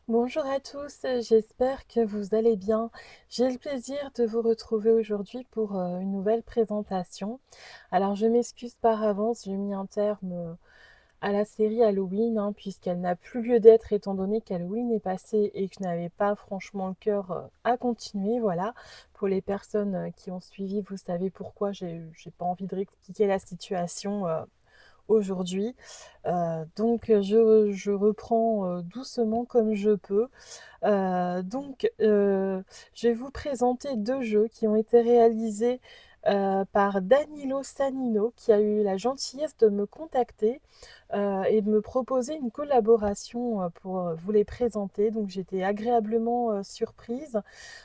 Bonjour à tous, j'espère que vous allez bien. J'ai le plaisir de vous retrouver aujourd'hui pour une nouvelle présentation. Alors je m'excuse par avance, j'ai mis un terme à la série Halloween, hein, puisqu'elle n'a plus lieu d'être étant donné qu'Halloween est passé et que je n'avais pas franchement le cœur à continuer. Voilà, pour les personnes qui ont suivi, vous savez pourquoi j'ai pas envie de réexpliquer la situation aujourd'hui. Je reprends doucement comme je peux. Je vais vous présenter deux jeux qui ont été réalisés par Danilo Sanino, qui a eu la gentillesse de me contacter et de me proposer une collaboration pour vous les présenter. Donc j'étais agréablement surprise.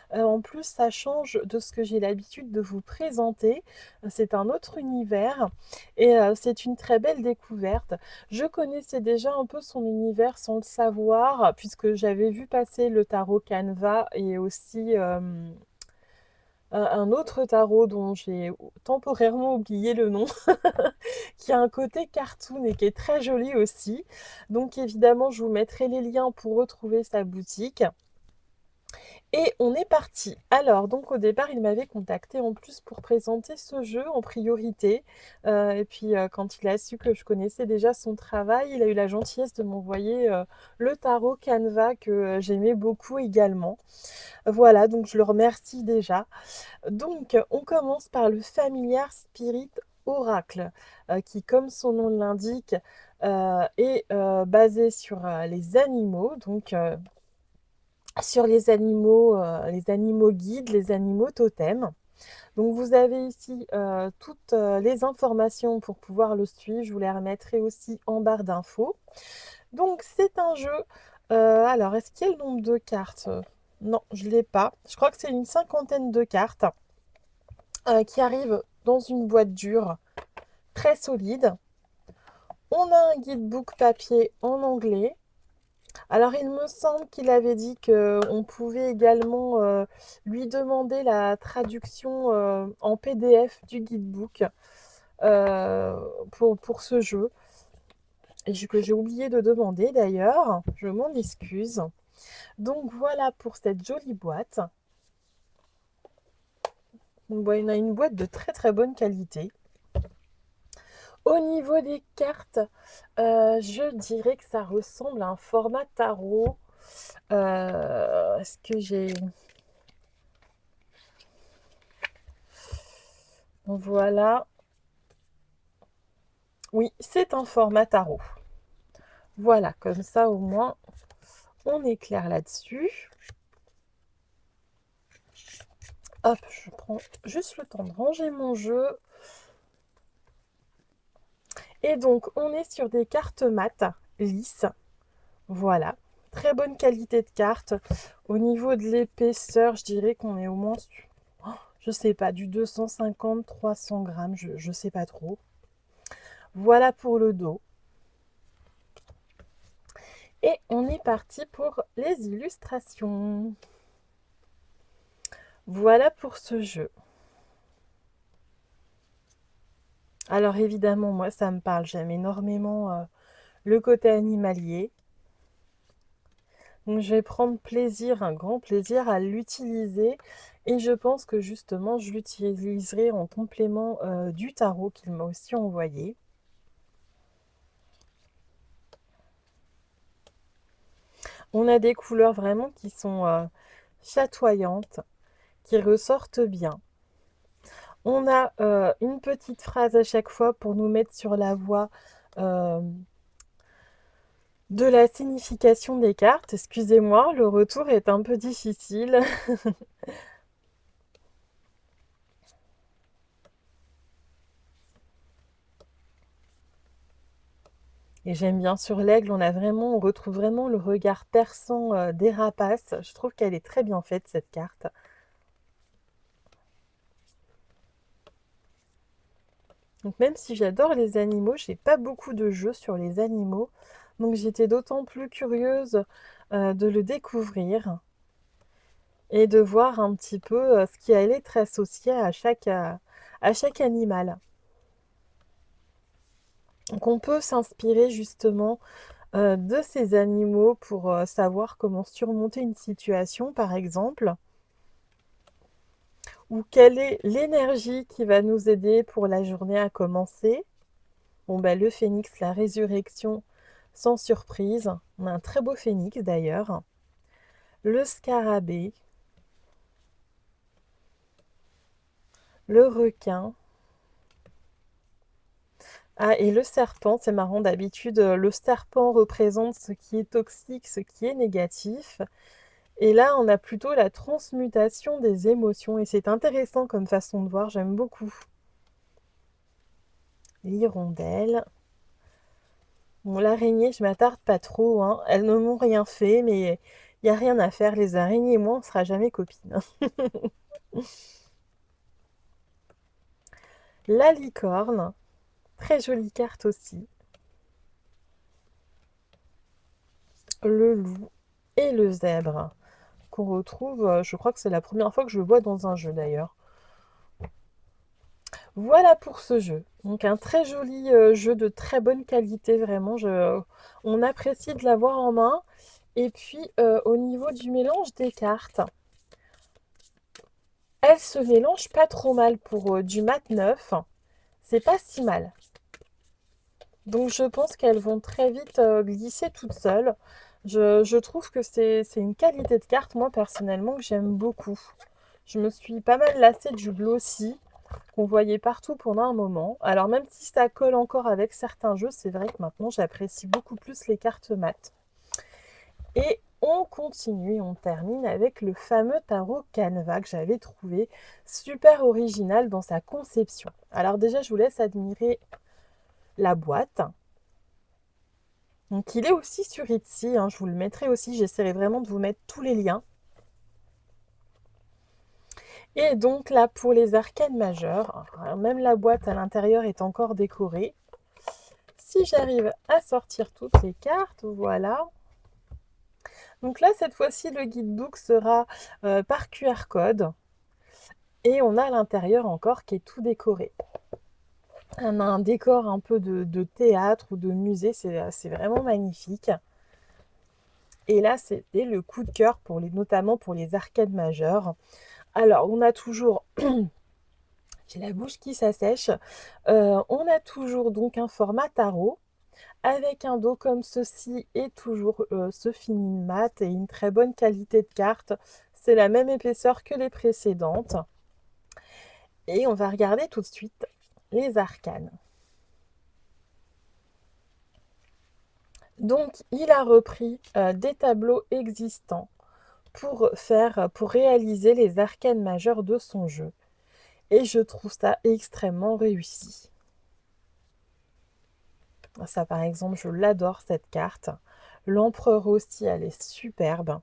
En plus, ça change de ce que j'ai l'habitude de vous présenter. C'est un autre univers et c'est une très belle découverte. Je connaissais déjà un peu son univers sans le savoir, puisque j'avais vu passer le tarot Canva et aussi un autre tarot dont j'ai temporairement oublié le nom, qui a un côté cartoon et qui est très joli aussi. Donc évidemment, je vous mettrai les liens pour retrouver sa boutique. Et on est parti. Alors, donc au départ, il m'avait contacté en plus pour présenter ce jeu en priorité. Quand il a su que je connaissais déjà son travail, il a eu la gentillesse de m'envoyer le tarot Canva que j'aimais beaucoup également. Voilà, donc je le remercie déjà. Donc, on commence par le Familiar Spirit Oracle, qui, comme son nom l'indique, est basé sur les animaux. Donc, sur les animaux guides, les animaux totems. Donc vous avez ici toutes les informations pour pouvoir le suivre. Je vous les remettrai aussi en barre d'infos. Donc c'est un jeu. Alors, est-ce qu'il y a le nombre de cartes? Non, je ne l'ai pas. Je crois que c'est une cinquantaine de cartes qui arrivent dans une boîte dure très solide. On a un guidebook papier en anglais. Alors, il me semble qu'il avait dit qu'on pouvait également lui demander la traduction en PDF du guidebook pour ce jeu. Et que j'ai oublié de demander d'ailleurs, je m'en excuse. Donc voilà pour cette jolie boîte. Donc, on a une boîte de très très bonne qualité. Au niveau des cartes, je dirais que ça ressemble à un format tarot. Est-ce que j'ai... Voilà. Oui, c'est un format tarot. Voilà, comme ça au moins on est clair là-dessus. Hop, je prends juste le temps de ranger mon jeu. Et donc on est sur des cartes mat, lisses. Voilà, très bonne qualité de carte. Au niveau de l'épaisseur, je dirais qu'on est au moins, je sais pas, du 250-300 grammes, je sais pas trop. Voilà pour le dos. Et on est parti pour les illustrations. Voilà pour ce jeu. Alors évidemment, moi, ça me parle. J'aime énormément le côté animalier. Donc je vais prendre plaisir, un grand plaisir à l'utiliser. Et je pense que justement, je l'utiliserai en complément du tarot qu'il m'a aussi envoyé. On a des couleurs vraiment qui sont chatoyantes, qui ressortent bien. On a une petite phrase à chaque fois pour nous mettre sur la voie euh, de la signification des cartes. Excusez-moi, le retour est un peu difficile. Et j'aime bien sur l'aigle, on retrouve vraiment le regard perçant des rapaces. Je trouve qu'elle est très bien faite cette carte. Donc même si j'adore les animaux, j'ai pas beaucoup de jeux sur les animaux. Donc j'étais d'autant plus curieuse de le découvrir et de voir un petit peu ce qui allait être associé à chaque animal. Donc on peut s'inspirer justement de ces animaux pour, savoir comment surmonter une situation, par exemple, ou quelle est l'énergie qui va nous aider pour la journée à commencer. Bon, bah, le phénix, la résurrection, sans surprise. On a un très beau phénix d'ailleurs. Le scarabée, le requin. Ah, et le serpent, c'est marrant, d'habitude, le serpent représente ce qui est toxique, ce qui est négatif. Et là, on a plutôt la transmutation des émotions. Et c'est intéressant comme façon de voir, j'aime beaucoup. L'hirondelle. Bon, l'araignée, je m'attarde pas trop, hein. Elles ne m'ont rien fait, mais il n'y a rien à faire. Les araignées et moi, on ne sera jamais copines. La licorne, très jolie carte aussi. Le loup et le zèbre, qu'on retrouve, je crois que c'est la première fois que je le vois dans un jeu d'ailleurs. Voilà pour ce jeu. Donc un très joli jeu de très bonne qualité, vraiment. On apprécie de l'avoir en main. Et puis au niveau du mélange des cartes, elles se mélangent pas trop mal pour du mat neuf. C'est pas si mal. Donc je pense qu'elles vont très vite glisser toutes seules. Je trouve que c'est une qualité de carte, moi personnellement, que j'aime beaucoup. Je me suis pas mal lassée du glossy qu'on voyait partout pendant un moment. Alors même si ça colle encore avec certains jeux, c'est vrai que maintenant j'apprécie beaucoup plus les cartes mat. Et on continue et on termine avec le fameux tarot Canva que j'avais trouvé super original dans sa conception. Alors déjà, je vous laisse admirer la boîte. Donc il est aussi sur Etsy, hein, je vous le mettrai aussi, j'essaierai vraiment de vous mettre tous les liens. Et donc là, pour les arcanes majeures, même la boîte à l'intérieur est encore décorée. Si j'arrive à sortir toutes les cartes, voilà. Donc là, cette fois-ci, le guidebook sera par QR code. Et on a l'intérieur encore qui est tout décoré. On a un décor un peu de théâtre ou de musée, c'est vraiment magnifique. Et là, c'était le coup de cœur notamment pour les arcades majeures. Alors, on a toujours, j'ai la bouche qui s'assèche, on a toujours donc un format tarot avec un dos comme ceci et toujours ce fini mat et une très bonne qualité de carte. C'est la même épaisseur que les précédentes. Et on va regarder tout de suite les arcanes. Donc, il a repris des tableaux existants pour réaliser les arcanes majeures de son jeu. Et je trouve ça extrêmement réussi. Ça, par exemple, je l'adore cette carte. L'empereur aussi, elle est superbe.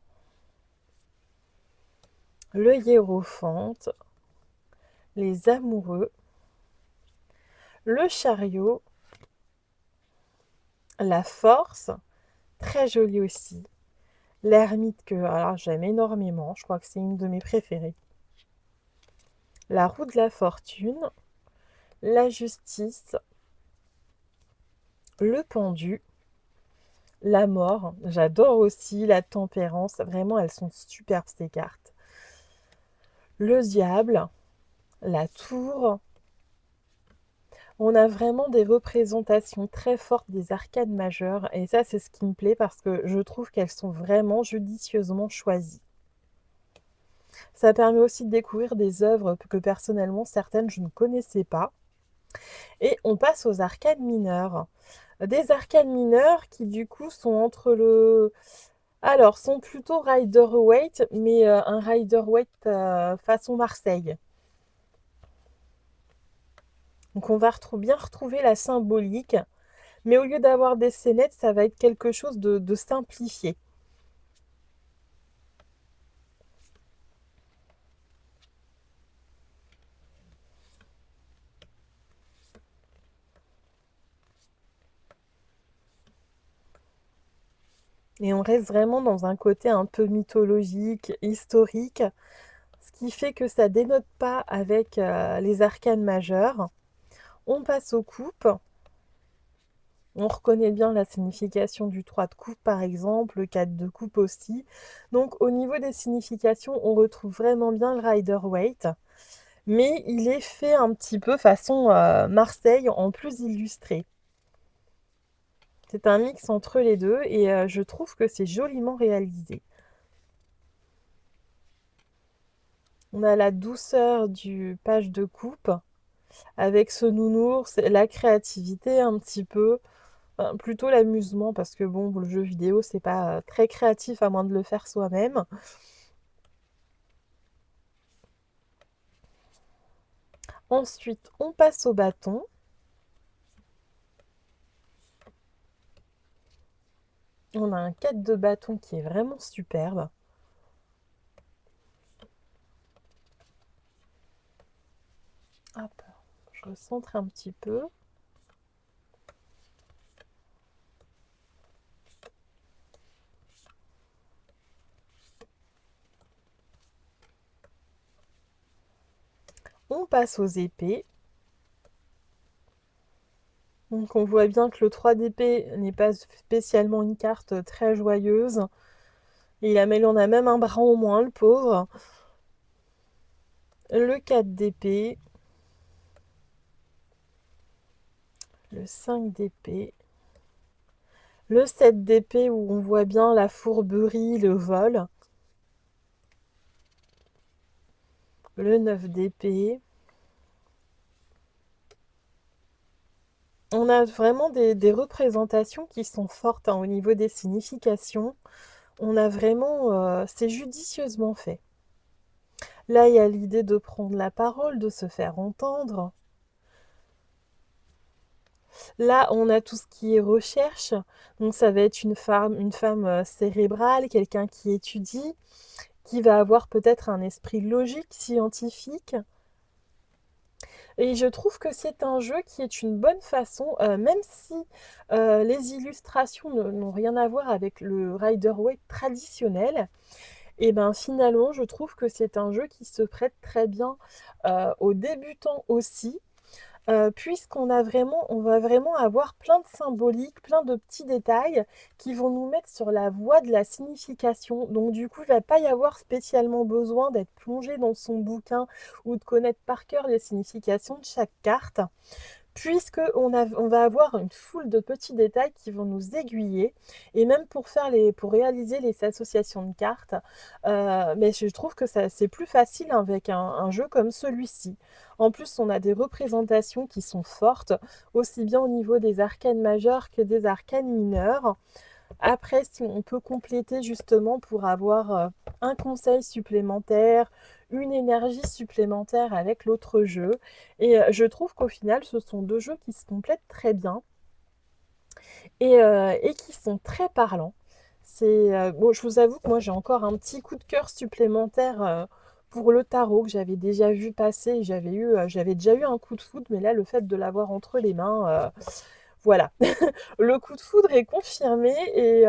Le hiérophante, les amoureux, le chariot, la force, très jolie aussi. L'ermite que alors j'aime énormément, je crois que c'est une de mes préférées. La roue de la fortune, la justice, le pendu, la mort, j'adore aussi la tempérance, vraiment elles sont superbes ces cartes. Le diable, la tour. On a vraiment des représentations très fortes des arcades majeures et ça c'est ce qui me plaît parce que je trouve qu'elles sont vraiment judicieusement choisies. Ça permet aussi de découvrir des œuvres que personnellement certaines je ne connaissais pas. Et on passe aux arcades mineures. Des arcades mineures qui du coup sont entre le... Alors, sont plutôt Rider-Waite, mais un Rider-Waite façon Marseille. Donc on va bien retrouver la symbolique, mais au lieu d'avoir des scénettes, ça va être quelque chose de simplifié. Et on reste vraiment dans un côté un peu mythologique, historique, ce qui fait que ça dénote pas avec les arcanes majeures. On passe aux coupes. On reconnaît bien la signification du 3 de coupe par exemple, le 4 de coupe aussi. Donc au niveau des significations, on retrouve vraiment bien le Rider-Waite, mais il est fait un petit peu façon, Marseille en plus illustré. C'est un mix entre les 2 et je trouve que c'est joliment réalisé. On a la douceur du page de coupe avec ce nounours, la créativité un petit peu, enfin, plutôt l'amusement parce que bon, le jeu vidéo, c'est pas très créatif à moins de le faire soi-même. Ensuite, on passe au bâton. On a un 4 de bâton qui est vraiment superbe. Hop, je recentre un petit peu. On passe aux épées. Donc on voit bien que le 3 d'épée n'est pas spécialement une carte très joyeuse. Il en a même un bras en moins, le pauvre. Le 4 d'épée. Le 5 d'épée. Le 7 d'épée où on voit bien la fourberie, le vol. Le 9 d'épée. On a vraiment des représentations qui sont fortes, hein, au niveau des significations. On a vraiment, c'est judicieusement fait. Là, il y a l'idée de prendre la parole, de se faire entendre. Là, on a tout ce qui est recherche. Donc ça va être une femme cérébrale, quelqu'un qui étudie, qui va avoir peut-être un esprit logique, scientifique. Et je trouve que c'est un jeu qui est une bonne façon, même si les illustrations n'ont rien à voir avec le Rider-Waite traditionnel, et ben finalement, je trouve que c'est un jeu qui se prête très bien aux débutants aussi, on va vraiment avoir plein de symboliques, plein de petits détails qui vont nous mettre sur la voie de la signification. Donc du coup, il ne va pas y avoir spécialement besoin d'être plongé dans son bouquin ou de connaître par cœur les significations de chaque carte, on va avoir une foule de petits détails qui vont nous aiguiller, et même pour réaliser les associations de cartes, mais je trouve que c'est plus facile avec un jeu comme celui-ci. En plus, on a des représentations qui sont fortes, aussi bien au niveau des arcanes majeures que des arcanes mineures. Après, si on peut compléter justement pour avoir un conseil supplémentaire, une énergie supplémentaire avec l'autre jeu. Et je trouve qu'au final, ce sont deux jeux qui se complètent très bien et qui sont très parlants. Bon, je vous avoue que moi j'ai encore un petit coup de cœur supplémentaire pour le tarot que j'avais déjà vu passer. J'avais déjà eu un coup de foudre, mais là le fait de l'avoir entre les mains, voilà. Le coup de foudre est confirmé et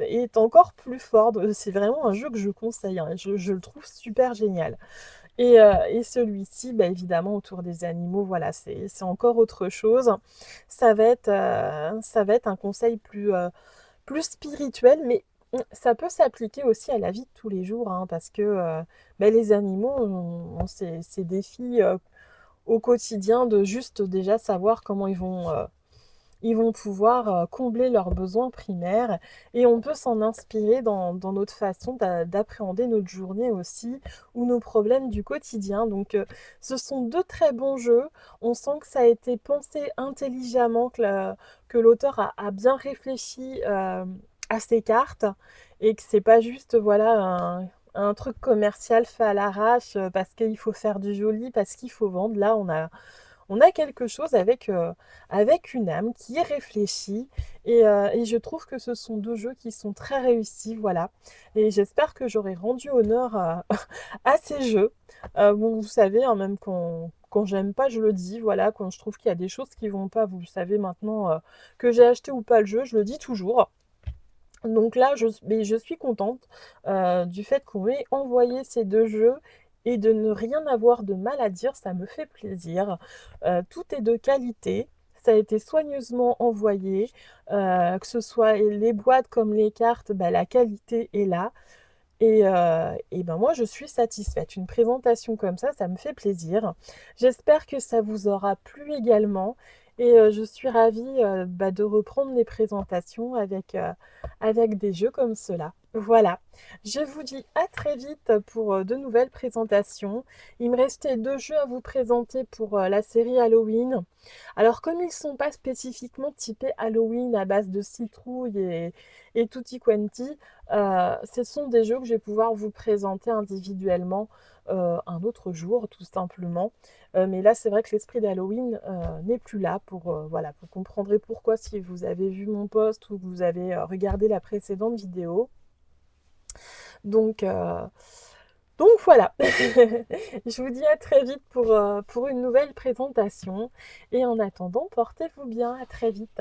est encore plus fort. C'est vraiment un jeu que je conseille, hein. Je le trouve super génial. Et celui-ci, bah, évidemment, autour des animaux, voilà, c'est encore autre chose. Ça va être un conseil plus spirituel, mais ça peut s'appliquer aussi à la vie de tous les jours, hein, parce que bah, les animaux ont ces défis au quotidien de juste déjà savoir comment ils vont pouvoir combler leurs besoins primaires, et on peut s'en inspirer dans notre façon d'appréhender notre journée aussi, ou nos problèmes du quotidien. Donc ce sont deux très bons jeux. On sent que ça a été pensé intelligemment, que l'auteur a bien réfléchi à ses cartes, et que c'est pas juste voilà un truc commercial fait à l'arrache parce qu'il faut faire du joli, parce qu'il faut vendre. Là, on a quelque chose avec une âme qui est réfléchie, et je trouve que ce sont deux jeux qui sont très réussis, voilà. Et j'espère que j'aurai rendu honneur à ces jeux. Bon, vous savez, hein, même quand j'aime pas, je le dis, voilà, quand je trouve qu'il y a des choses qui vont pas, vous le savez maintenant, que j'ai acheté ou pas le jeu, je le dis toujours. Donc là, mais je suis contente du fait qu'on m'ait envoyé ces deux jeux et de ne rien avoir de mal à dire, ça me fait plaisir. Tout est de qualité, Ça a été soigneusement envoyé, que ce soit les boîtes comme les cartes, bah, la qualité est là et ben, moi, je suis satisfaite. Une présentation comme ça me fait plaisir. J'espère que ça vous aura plu également et je suis ravie, bah, de reprendre les présentations avec des jeux comme cela. Voilà. Je vous dis à très vite pour, de nouvelles présentations. Il me restait 2 jeux à vous présenter pour, la série Halloween. Alors comme ils ne sont pas spécifiquement typés Halloween à base de citrouille et tutti quanti, ce sont des jeux que je vais pouvoir vous présenter individuellement, un autre jour tout simplement. Mais là, c'est vrai que l'esprit d'Halloween, n'est plus là pour, voilà, vous comprendrez pourquoi si vous avez vu mon post ou que vous avez, regardé la précédente vidéo. Donc, heu, donc voilà. Je vous dis à très vite pour une nouvelle présentation et en attendant, portez-vous bien. À très vite.